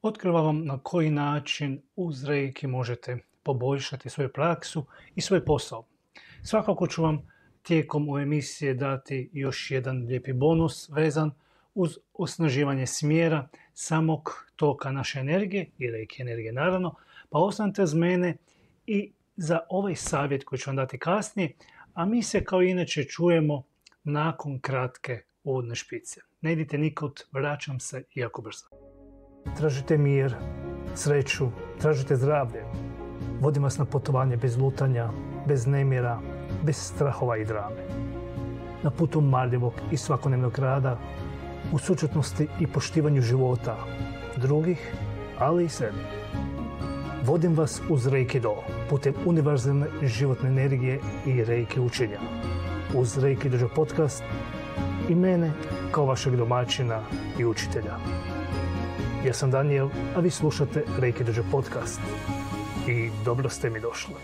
Otkriva vam na koji način uz Reiki možete poboljšati svoju praksu i svoj posao. Svakako ću vam tijekom ove emisije dati još jedan lijepi bonus vezan uz osnaživanje smjera samog toka naše energije i Reiki energije naravno, pa ostanite uz mene i za ovaj savjet koji ću vam dati kasnije, a mi se kao inače čujemo nakon kratke uvodne špice. Ne idite nikud, vraćam se jako brzo. Tražite mir, sreću, tražite zdravlje. Vodim vas na putovanje bez lutanja, bez nemira, bez strahova i drame. Na putu marljivog i svakodnevnog rada, u sućutnosti i poštivanju života, drugih, ali i sebi. Vodim vas uz Reiki Do, putem univerzalne životne energije i Reiki učenja. Uz Reiki Dojo podcast i mene kao vašeg domaćina i učitelja. Ja sam Daniel, a vi slušate Reiki Dojo podcast. I dobro ste mi došli.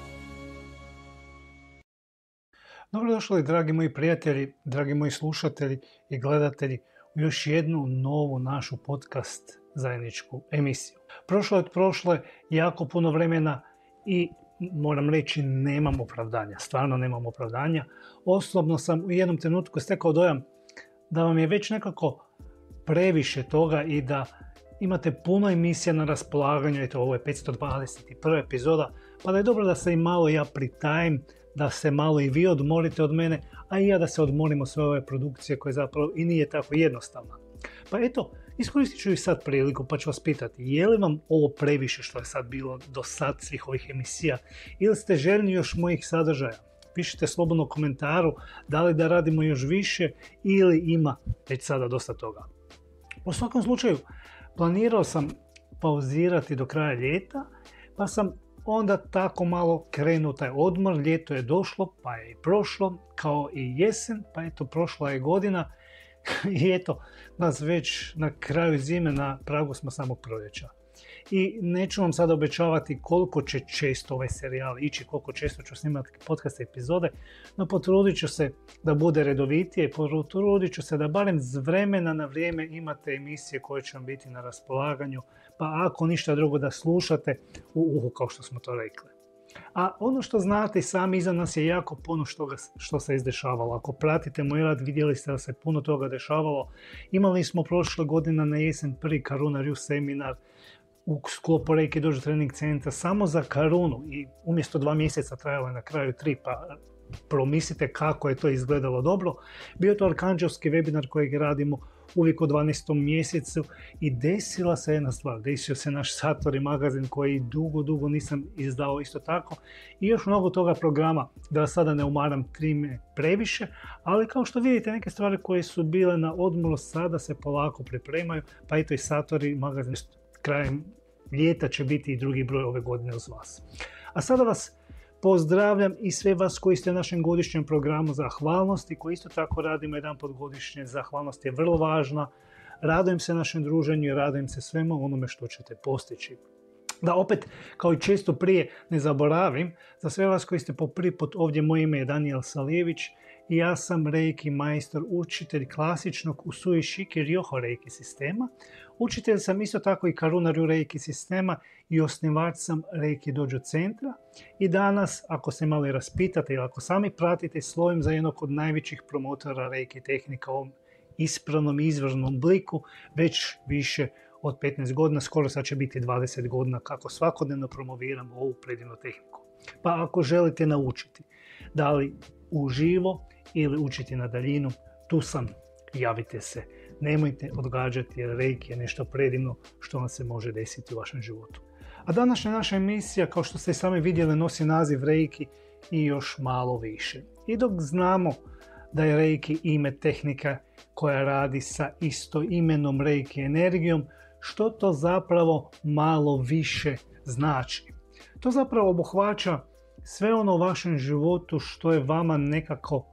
Dobrodošli, dragi moji prijatelji, dragi moji slušatelji i gledatelji, u još jednu novu našu podcast zajedničku emisiju. Prošlo je od prošle jako puno vremena i moram reći nemam opravdanja, stvarno nemam opravdanja. Osobno sam u jednom trenutku stekao dojam da vam je već nekako previše toga i da imate puno emisija na raspolaganju, eto ovo je 521. epizoda, pa da je dobro da se i malo ja pritajem, da se malo i vi odmorite od mene, a i ja da se odmorim od sve ove produkcije koje zapravo i nije tako jednostavna. Pa eto, iskoristit ću i sad priliku pa ću vas pitati, je li vam ovo previše što je sad bilo do sad svih ovih emisija ili ste željni još mojih sadržaja? Pišite slobodno u komentaru da li da radimo još više ili ima već sada dosta toga. U svakom slučaju, planirao sam pauzirati do kraja ljeta, pa sam onda tako malo krenuo taj odmor, ljeto je došlo, pa je i prošlo, kao i jesen, pa eto prošla je godina i eto nas već na kraju zime, na pragu smo samog proljeća. I neću vam sada obećavati koliko će često ovaj serijal ići, koliko često ću snimati podcast epizode, no potrudit ću se da bude redovitije, potrudit ću se da barem s vremena na vrijeme imate emisije koje će vam biti na raspolaganju, pa ako ništa drugo da slušate u uhu kao što smo to rekli. A ono što znate sami, iza nas je jako puno što se izdešavalo. Ako pratite moj rad, vidjeli ste da se puno toga dešavalo. Imali smo prošle godine na jesen prvi Karuna Ryu seminar u sklopu Reiki Dojo trening centra samo za Karunu i umjesto 2 mjeseca trajalo je na kraju 3, pa promislite kako je to izgledalo dobro. Bio je to arkanđelski webinar kojeg radimo uvijek u 12. mjesecu i desila se jedna stvar, desio se naš Satori magazin koji dugo nisam izdao isto tako i još mnogo toga programa, da sada ne umaram trime previše, ali kao što vidite neke stvari koje su bile na odmoru sada se polako pripremaju, pa eto i Satori magazin krajem ljeta će biti i drugi broj ove godine uz vas. A sada vas pozdravljam i sve vas koji ste u našem godišnjem programu zahvalnosti, koji isto tako radimo jedanput godišnje. Zahvalnost je vrlo važna. Radujem se našem druženju i radujem se svemu onome što ćete postići. Da opet, kao i često prije, ne zaboravim, za sve vas koji ste po prvi put ovdje, moje ime je Daniel Salijević i ja sam Reiki majstor, učitelj klasičnog Usui Shiki Ryoho Reiki sistema. Učitelj sam isto tako i Karuna Ryu Reiki sistema i osnivač sam Reiki Dojo centra. I danas, ako se malo raspitate ili ako sami pratite, slovim za jednog od najvećih promotora Reiki tehnika u ovom ispravnom i izvršnom obliku već više od 15 godina, skoro sad će biti 20 godina kako svakodnevno promoviram ovu predivnu tehniku. Pa ako želite naučiti, da li uživo ili učiti na daljinu, tu sam, javite se. Nemojte odgađati jer Reiki je nešto predivno što vam se može desiti u vašem životu. A današnja naša emisija, kao što ste sami vidjeli, nosi naziv Reiki i još malo više. I dok znamo da je Reiki ime tehnika koja radi sa istoimenom Reiki energijom, što to zapravo malo više znači? To zapravo obuhvaća sve ono u vašem životu što je vama nekako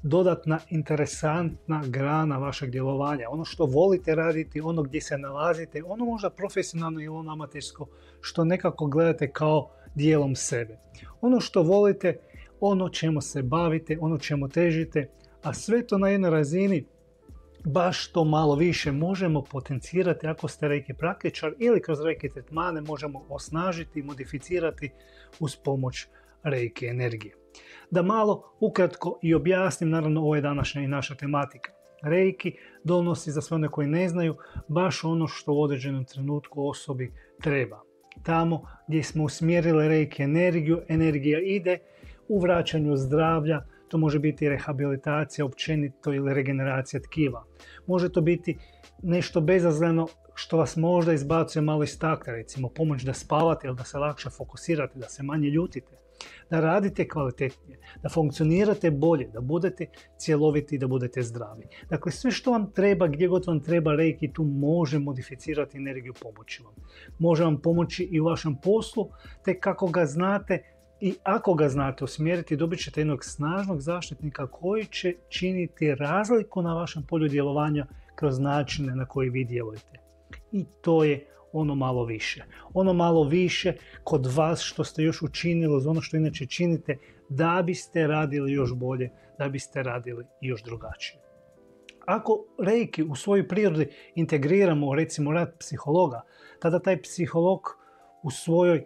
dodatna, interesantna grana vašeg djelovanja. Ono što volite raditi, ono gdje se nalazite, ono možda profesionalno ili ono amatersko što nekako gledate kao dijelom sebe. Ono što volite, ono čemu se bavite, ono čemu težite, a sve to na jednoj razini baš to malo više možemo potencirati ako ste reiki praktičar ili kroz reiki tretmane možemo osnažiti i modificirati uz pomoć reiki energije. Da malo ukratko i objasnim, naravno ovo je današnja i naša tematika. Reiki donosi, za sve one koji ne znaju, baš ono što u određenom trenutku osobi treba. Tamo gdje smo usmjerili reiki energiju, energija ide u vraćanju zdravlja. To može biti rehabilitacija općenito ili regeneracija tkiva. Može to biti nešto bezazleno što vas možda izbacuje malo iz takta, recimo pomoć da spavate ili da se lakše fokusirate, da se manje ljutite, da radite kvalitetnije, da funkcionirate bolje, da budete cjeloviti i da budete zdravi. Dakle, sve što vam treba, gdje god vam treba reiki, tu može modificirati energiju, pomoći vam. Može vam pomoći i u vašem poslu, te kako ga znate i ako ga znate usmjeriti, dobit ćete jednog snažnog zaštitnika koji će činiti razliku na vašem polju djelovanja kroz načine na koji vi djelujete. I to je ono malo više. Ono malo više kod vas što ste još učinili uz ono što inače činite da biste radili još bolje, da biste radili još drugačije. Ako reiki u svojoj prirodi integriramo recimo rad psihologa, tada taj psiholog u svojoj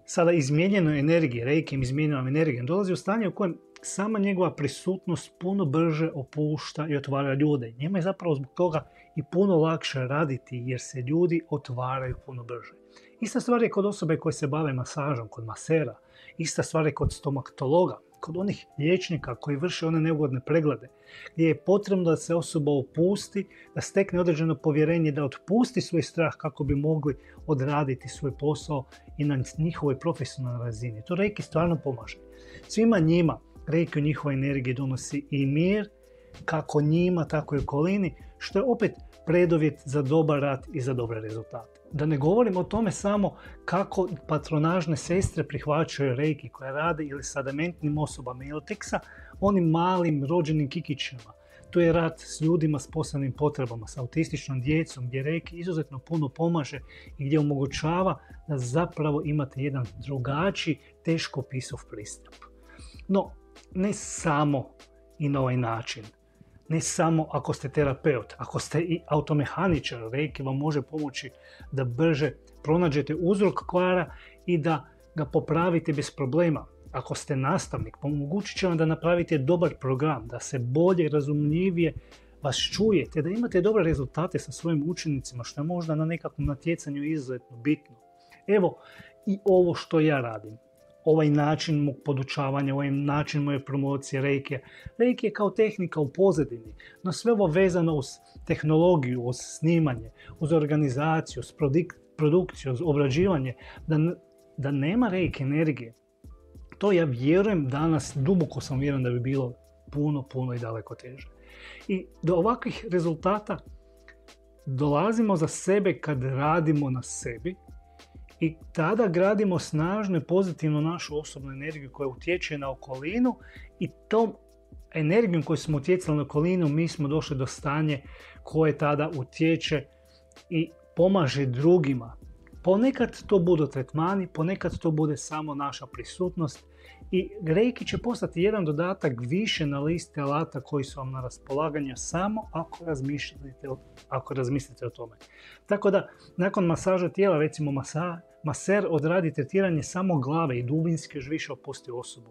sada izmijenjenoj energiji, reikim izmijenjenom energijom, dolazi u stanje u kojem sama njegova prisutnost puno brže opušta i otvara ljude. Njima je zapravo zbog toga i puno lakše raditi jer se ljudi otvaraju puno brže. Ista stvar je kod osobe koje se bave masažom, kod masera. Ista stvar je kod stomatologa, kod onih liječnika koji vrše one neugodne preglede, gdje je potrebno da se osoba opusti, da stekne određeno povjerenje, da otpusti svoj strah kako bi mogli odraditi svoj posao i na njihovoj profesionalnoj razini. To reiki stvarno pomaže. Svima njima reiki u njihovoj energiji donosi i mir, kako njima, tako i okolini, što je opet preduvjet za dobar rad i za dobre rezultate. Da ne govorim o tome samo kako patronažne sestre prihvaćaju reiki koje rade ili sa dementnim osobama ili tek sa onim malim rođenim kikićima. To je rad s ljudima s posebnim potrebama, s autističnom djecom, gdje reiki izuzetno puno pomaže i gdje omogućava da zapravo imate jedan drugačiji, teško pisov pristup. No, ne samo i na ovaj način. Ne samo ako ste terapeut, ako ste i automehaničar, reiki vam može pomoći da brže pronađete uzrok kvara i da ga popravite bez problema. Ako ste nastavnik, omogućit će vam da napravite dobar program, da se bolje i razumljivije vas čujete, da imate dobre rezultate sa svojim učenicima, što je možda na nekakvom natjecanju izuzetno bitno. Evo i ovo što ja radim. Ovaj način mog podučavanja, ovaj način moje promocije reikija. Reiki je kao tehnika u pozadini, no sve ovo vezano uz tehnologiju, uz snimanje, uz organizaciju, uz produkciju, uz obrađivanje, da nema reiki energije. To ja vjerujem danas, duboko sam vjerujem da bi bilo puno i daleko teže. I do ovakvih rezultata dolazimo za sebe kad radimo na sebi, i tada gradimo snažno i pozitivno našu osobnu energiju koja utječe na okolinu i tom energijom koju smo utjecali na okolinu mi smo došli do stanje koje tada utječe i pomaže drugima. Ponekad to budu tretmani, ponekad to bude samo naša prisutnost i reiki će postati jedan dodatak više na listi alata koji su vam na raspolaganju samo ako razmislite o tome. Tako da nakon masaža tijela, recimo maser odradi tretiranje samo glave i dubinski još više opusti osobu.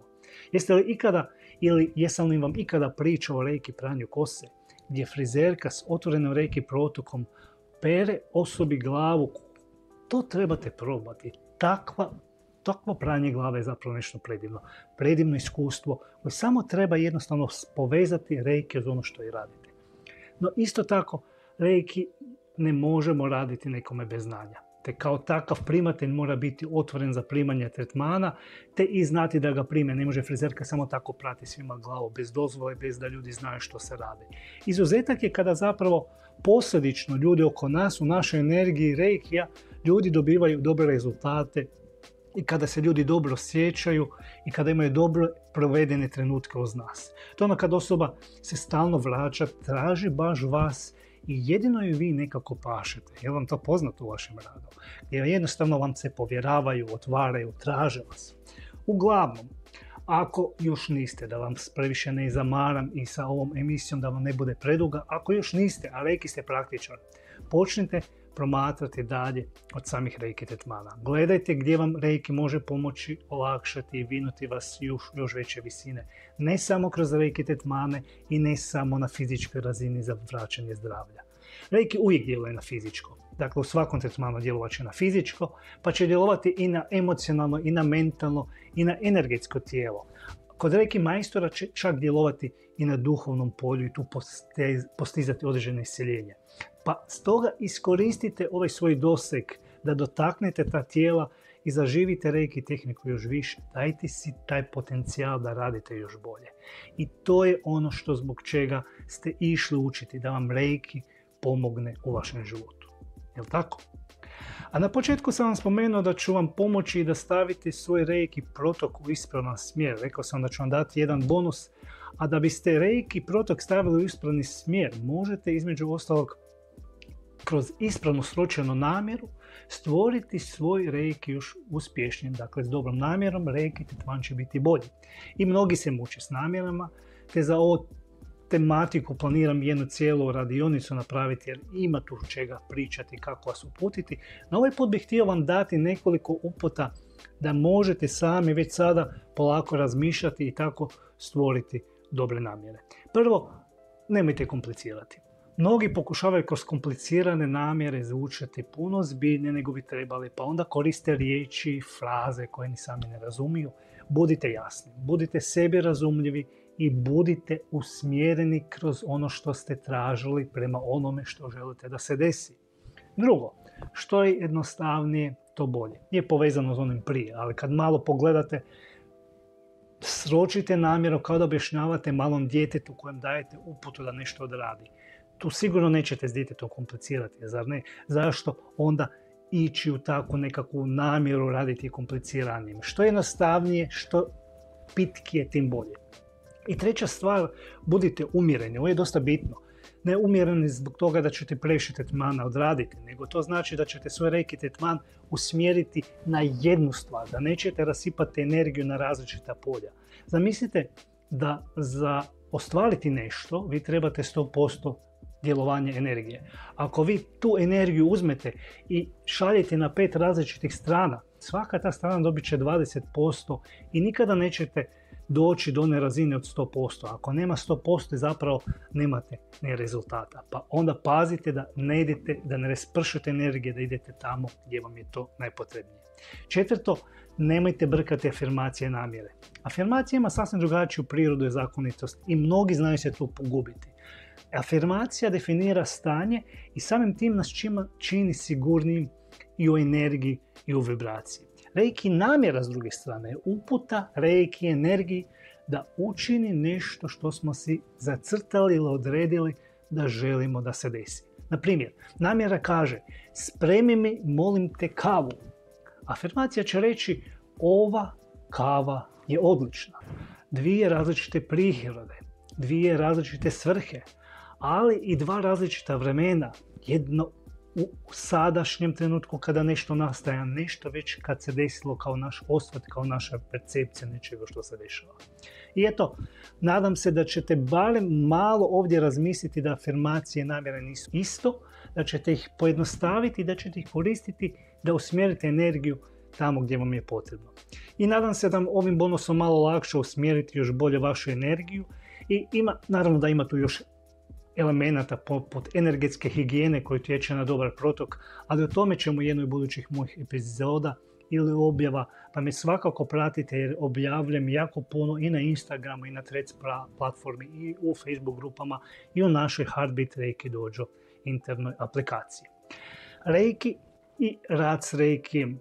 Jeste li ikada ili jesam li vam ikada pričao o reiki pranju kose, gdje frizerka s otvorenom reiki protokom pere osobi glavu? To trebate probati. Takvo pranje glave je zapravo nešto predivno. Predivno iskustvo koje samo treba jednostavno povezati reiki od ono što i radite. No isto tako, reiki ne možemo raditi nekome bez znanja. Te kao takav primatelj mora biti otvoren za primanje tretmana, te i znati da ga prime. Ne može frizerka samo tako prati svima glavu, bez dozvole, bez da ljudi znaju što se radi. Izuzetak je kada zapravo posljedično ljudi oko nas, u našoj energiji reikija, ljudi dobivaju dobre rezultate i kada se ljudi dobro osjećaju i kada imaju dobro provedene trenutke uz nas. To ono kad osoba se stalno vraća, traži baš vas i jedino ju vi nekako pašete. Je vam to poznato u vašem radu? Jer jednostavno vam se povjeravaju, otvaraju, traže vas. Uglavnom, Ako još niste, da vam previše ne zamaram i sa ovom emisijom da vam ne bude preduga, ako još niste, a reiki ste praktičar, počnite promatrati dalje od samih reiki tretmana. Gledajte gdje vam reiki može pomoći, olakšati i vinuti vas još veće visine. Ne samo kroz reiki tretmane i ne samo na fizičkoj razini za vraćanje zdravlja. Reiki uvijek djeluje na fizičko. Dakle, u svakom tretmanu djelovat će na fizičko, pa će djelovati i na emocionalno, i na mentalno, i na energetsko tijelo. Kod reiki majstora će čak djelovati i na duhovnom polju i tu postizati određene isceljenje. Pa stoga iskoristite ovaj svoj doseg da dotaknete ta tijela i zaživite reiki tehniku još više. Dajte si taj potencijal da radite još bolje. I to je ono što zbog čega ste išli učiti, da vam reiki pomogne u vašem životu. Jel' tako? A na početku sam vam spomenuo da ću vam pomoći da stavite svoj reiki protok u ispravan smjer. Rekao sam da ću vam dati jedan bonus, a da biste reiki protok stavili u ispravni smjer, možete između ostalog kroz ispravnu sročenu namjeru stvoriti svoj reiki još uspješnijim. Dakle, s dobrom namjerom reiki tretman će biti bolji. I mnogi se muče s namjerama, te za ovu tematiku planiram jednu cijelu radionicu napraviti jer ima tu čega pričati, kako vas uputiti. Na ovaj put bih htio vam dati nekoliko uputa da možete sami već sada polako razmišljati i tako stvoriti dobre namjere. Prvo, nemojte komplicirati. Mnogi pokušavaju kroz komplicirane namjere zvučati puno zbiljnije nego bi trebali, pa onda koriste riječi, fraze koje ni sami ne razumiju. Budite jasni, budite sebi razumljivi i budite usmjereni kroz ono što ste tražili prema onome što želite da se desi. Drugo, što je jednostavnije, to bolje. Nije povezano s onim prije, ali kad malo pogledate, sročite namjeru kao da objašnjavate malom djetetu kojem dajete uputu da nešto odradi. Tu sigurno nećete s djetetom komplicirati, zar ne? Zašto onda ići u takvu nekakvu namjeru raditi kompliciranijim? Što je jednostavnije, što pitkije, tim bolje. I treća stvar, budite umjereni. Ovo je dosta bitno. Ne umjereni zbog toga da ćete previše tretmana odraditi, nego to znači da ćete svoj reiki tretman usmjeriti na jednu stvar, da nećete rasipati energiju na različita polja. Zamislite da za ostvariti nešto vi trebate 100% djelovanje energije. Ako vi tu energiju uzmete i šaljete na 5 različitih strana, svaka ta strana dobit će 20% i nikada nećete doći do one razine od 100%. Ako nema 100%, zapravo nemate ni rezultata. Pa onda pazite da ne idete, da ne raspršujete energije, da idete tamo gdje vam je to najpotrebnije. Četvrto, nemojte brkati afirmacije i namjere. Afirmacija ima sasvim drugačiju prirodu i zakonitost i mnogi znaju se tu pogubiti. Afirmacija definira stanje i samim tim nas čini sigurnijim i u energiji i u vibraciji. Reiki namjera s druge strane je uputa reiki energiji da učini nešto što smo si zacrtali ili odredili da želimo da se desi. Na primjer, namjera kaže: spremi mi, molim te, kavu. Afirmacija će reći: ova kava je odlična. 2 različite prirode, 2 različite svrhe, ali i 2 različita vremena. Jedno u sadašnjem trenutku kada nešto nastaje, nešto već kad se desilo kao naš osvrt, kao naša percepcija nečega što se dešava. I eto, nadam se da ćete barem malo ovdje razmisliti da afirmacije i namjere nisu isto, da ćete ih pojednostaviti i da ćete ih koristiti da usmjerite energiju tamo gdje vam je potrebno. I nadam se da ovim bonusom malo lakše usmjeriti još bolje vašu energiju i naravno da ima tu još elemenata poput energetske higijene koji utječe na dobar protok, ali o tome ćemo u jednoj budućih mojih epizoda ili objava, pa me svakako pratite jer objavljam jako puno i na Instagramu i na Threads platformi i u Facebook grupama i u našoj Heartbeat Reiki Dojo internoj aplikaciji. Reiki i rad s Reikijem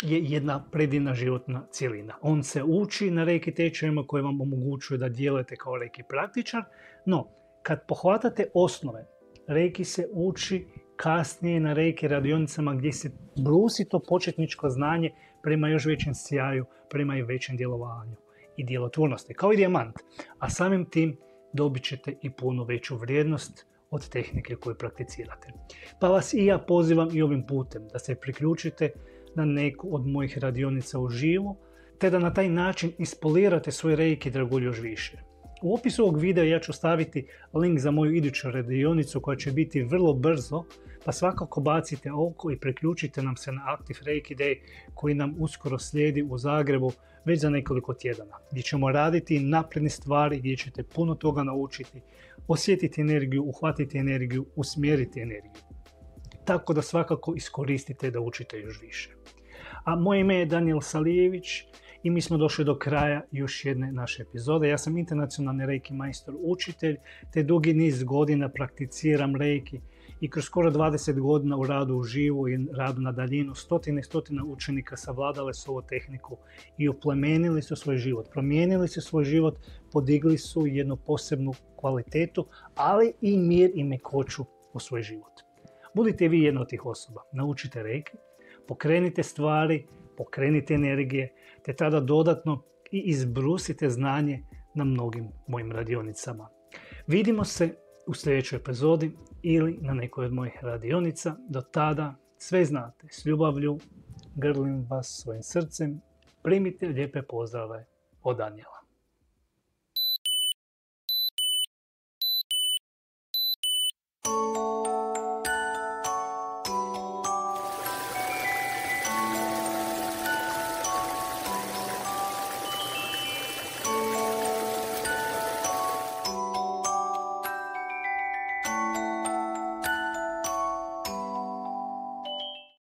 je jedna predivna životna cjelina. On se uči na Reiki tečajima koji vam omogućuju da djelujete kao Reiki praktičar, no kad pohvatate osnove, Reiki se uči kasnije na Reiki radionicama gdje se brusi to početničko znanje prema još većem sjaju, prema i većem djelovanju i djelotvornosti, kao i dijamant. A samim tim dobit ćete i puno veću vrijednost od tehnike koju prakticirate. Pa vas i ja pozivam i ovim putem da se priključite na neku od mojih radionica uživo, te da na taj način ispolirate svoj reiki dragulj još više. U opisu ovog videa ja ću staviti link za moju iduću radionicu koja će biti vrlo brzo, pa svakako bacite oko i priključite nam se na Active Reiki Day koji nam uskoro slijedi u Zagrebu već za nekoliko tjedana, gdje ćemo raditi napredne stvari, gdje ćete puno toga naučiti, osjetiti energiju, uhvatiti energiju, usmjeriti energiju. Tako da svakako iskoristite da učite još više. A moje ime je Danijel Salijević i mi smo došli do kraja još jedne naše epizode. Ja sam internacionalni reiki majstor učitelj, te dugi niz godina prakticiram reiki i kroz skoro 20 godina u radu uživo i radu na daljinu stotine učenika savladale su ovu tehniku i oplemenili su svoj život, promijenili su svoj život, podigli su jednu posebnu kvalitetu, ali i mir i mekoću u svoj život. Budite vi jedna od tih osoba, naučite reiki, pokrenite stvari, pokrenite energije, te tada dodatno i izbrusite znanje na mnogim mojim radionicama. Vidimo se u sljedećoj epizodi ili na nekoj od mojih radionica. Do tada sve znate, s ljubavlju grlim vas svojim srcem, primite lijepe pozdrave od Danijela.